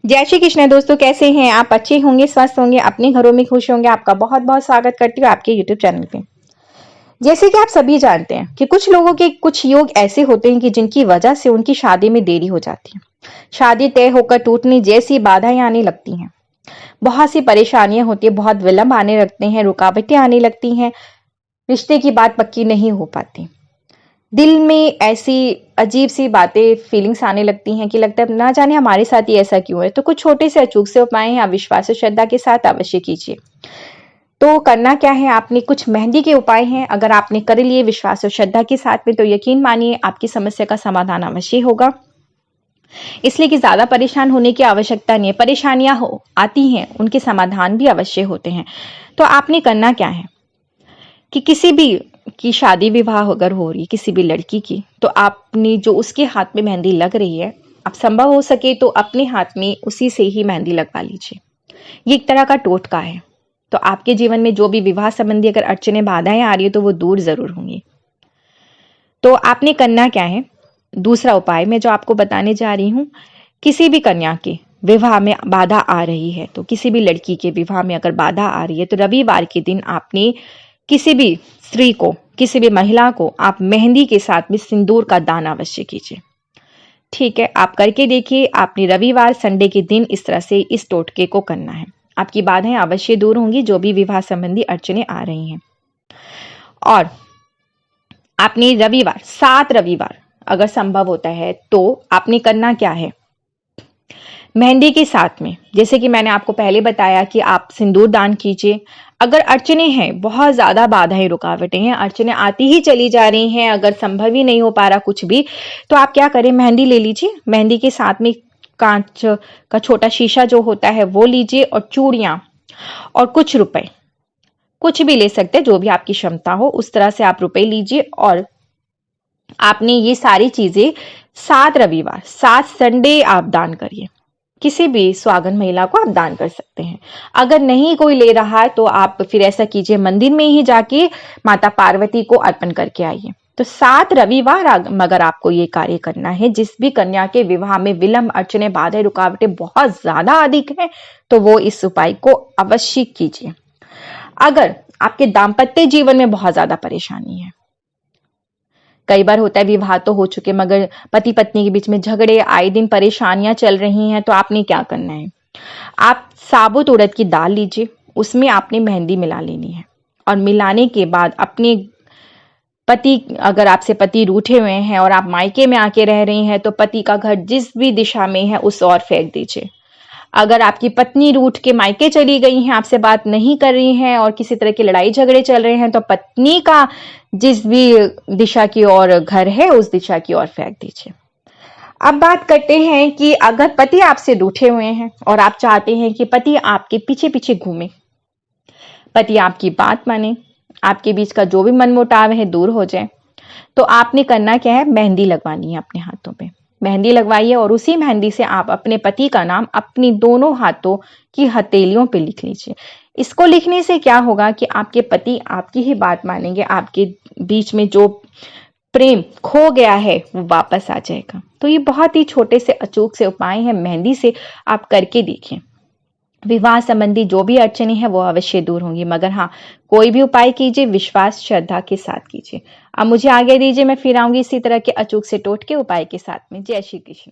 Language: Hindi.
जय श्री कृष्ण दोस्तों, कैसे हैं आप? अच्छे होंगे, स्वस्थ होंगे, अपने घरों में खुश होंगे। आपका बहुत बहुत स्वागत करती हूँ आपके यूट्यूब चैनल पे। जैसे कि आप सभी जानते हैं कि कुछ लोगों के कुछ योग ऐसे होते हैं कि जिनकी वजह से उनकी शादी में देरी हो जाती है। शादी तय होकर टूटने जैसी बाधाएं आने लगती हैं। बहुत सी परेशानियां होती है, बहुत विलंब आने लगते हैं, रुकावटें आने लगती हैं, रिश्ते की बात पक्की नहीं हो पाती। दिल में ऐसी अजीब सी बातें, फीलिंग्स आने लगती हैं कि लगता है ना जाने हमारे साथ ही ऐसा क्यों है। तो कुछ छोटे से अचूक से उपाय हैं, आप विश्वास और श्रद्धा के साथ अवश्य कीजिए। तो करना क्या है, आपने कुछ मेहंदी के उपाय हैं, अगर आपने कर लिए विश्वास और श्रद्धा के साथ में तो यकीन मानिए आपकी समस्या का समाधान अवश्य होगा। इसलिए कि ज्यादा परेशान होने की आवश्यकता नहीं है। परेशानियां आती हैं, उनके समाधान भी अवश्य होते हैं। तो आपने करना क्या है कि किसी भी की शादी विवाह अगर हो रही किसी भी लड़की की, तो आपने जो उसके हाथ में मेहंदी लग रही है, आप संभव हो सके तो अपने हाथ में उसी से ही मेहंदी लगवा लीजिए। ये एक तरह का टोटका है। तो आपके जीवन में जो भी विवाह संबंधी अगर अड़चने बाधाएं आ रही है तो वो दूर जरूर होंगी। तो आपने करना क्या है, दूसरा उपाय मैं जो आपको बताने जा रही हूं, किसी भी कन्या के विवाह में बाधा आ रही है, तो किसी भी लड़की के विवाह में अगर बाधा आ रही है तो रविवार के दिन आपने किसी भी स्त्री को, किसी भी महिला को आप मेहंदी के साथ में सिंदूर का दान अवश्य कीजिए। ठीक है, आप करके देखिए। आपने रविवार संडे के दिन इस तरह से इस टोटके को करना है, आपकी बाधाएं अवश्य दूर होंगी, जो भी विवाह संबंधी अड़चने आ रही हैं। और आपने रविवार 7 रविवार अगर संभव होता है तो आपने करना क्या है, मेहंदी के साथ में जैसे कि मैंने आपको पहले बताया कि आप सिंदूर दान कीजिए। अगर अड़चने हैं, बहुत ज्यादा बाधाएं रुकावटें हैं, अड़चने आती ही चली जा रही हैं, अगर संभव ही नहीं हो पा रहा कुछ भी, तो आप क्या करें, मेहंदी ले लीजिए। मेहंदी के साथ में कांच का छोटा शीशा जो होता है वो लीजिए, और चूड़ियां और कुछ रुपए, कुछ भी ले सकते हैं, जो भी आपकी क्षमता हो उस तरह से आप रुपए लीजिए। और आपने ये सारी चीजें 7 रविवार 7 संडे आप दान करिए। किसी भी सुहागन महिला को आप दान कर सकते हैं। अगर नहीं कोई ले रहा है तो आप फिर ऐसा कीजिए, मंदिर में ही जाके माता पार्वती को अर्पण करके आइए। तो 7 रविवार अगर आपको ये कार्य करना है, जिस भी कन्या के विवाह में विलंब, अड़चने, बाधाएं, रुकावटें बहुत ज्यादा अधिक है, तो वो इस उपाय को अवश्य कीजिए। अगर आपके दाम्पत्य जीवन में बहुत ज्यादा परेशानी है, कई बार होता है विवाह तो हो चुके मगर पति पत्नी के बीच में झगड़े, आए दिन परेशानियां चल रही हैं, तो आपने क्या करना है, आप साबुत उड़द की दाल लीजिए, उसमें आपने मेहंदी मिला लेनी है। और मिलाने के बाद अपने पति, अगर आपसे पति रूठे हुए हैं और आप मायके में आके रह रही हैं, तो पति का घर जिस भी दिशा में है उस ओर फेंक दीजिए। अगर आपकी पत्नी रूठ के मायके चली गई हैं, आपसे बात नहीं कर रही हैं और किसी तरह की लड़ाई झगड़े चल रहे हैं, तो पत्नी का जिस भी दिशा की ओर घर है उस दिशा की ओर फेंक दीजिए। अब बात करते हैं कि अगर पति आपसे रूठे हुए हैं और आप चाहते हैं कि पति आपके पीछे पीछे घूमे, पति आपकी बात माने, आपके बीच का जो भी मनमुटाव है दूर हो जाए, तो आपने करना क्या है, मेहंदी लगवानी है अपने हाथों पे। मेहंदी लगवाइए और उसी मेहंदी से आप अपने पति का नाम अपनी दोनों हाथों की हथेलियों पे लिख लीजिए। इसको लिखने से क्या होगा कि आपके पति आपकी ही बात मानेंगे, आपके बीच में जो प्रेम खो गया है वो वापस आ जाएगा। तो ये बहुत ही छोटे से अचूक से उपाय हैं, मेहंदी से आप करके देखें। विवाह संबंधी जो भी अड़चने हैं वो अवश्य दूर होंगी, मगर हाँ, कोई भी उपाय कीजिए विश्वास श्रद्धा के साथ कीजिए। अब मुझे आगे दीजिए, मैं फिर आऊंगी इसी तरह के अचूक से टोटके उपाय के साथ में। जय श्री कृष्ण।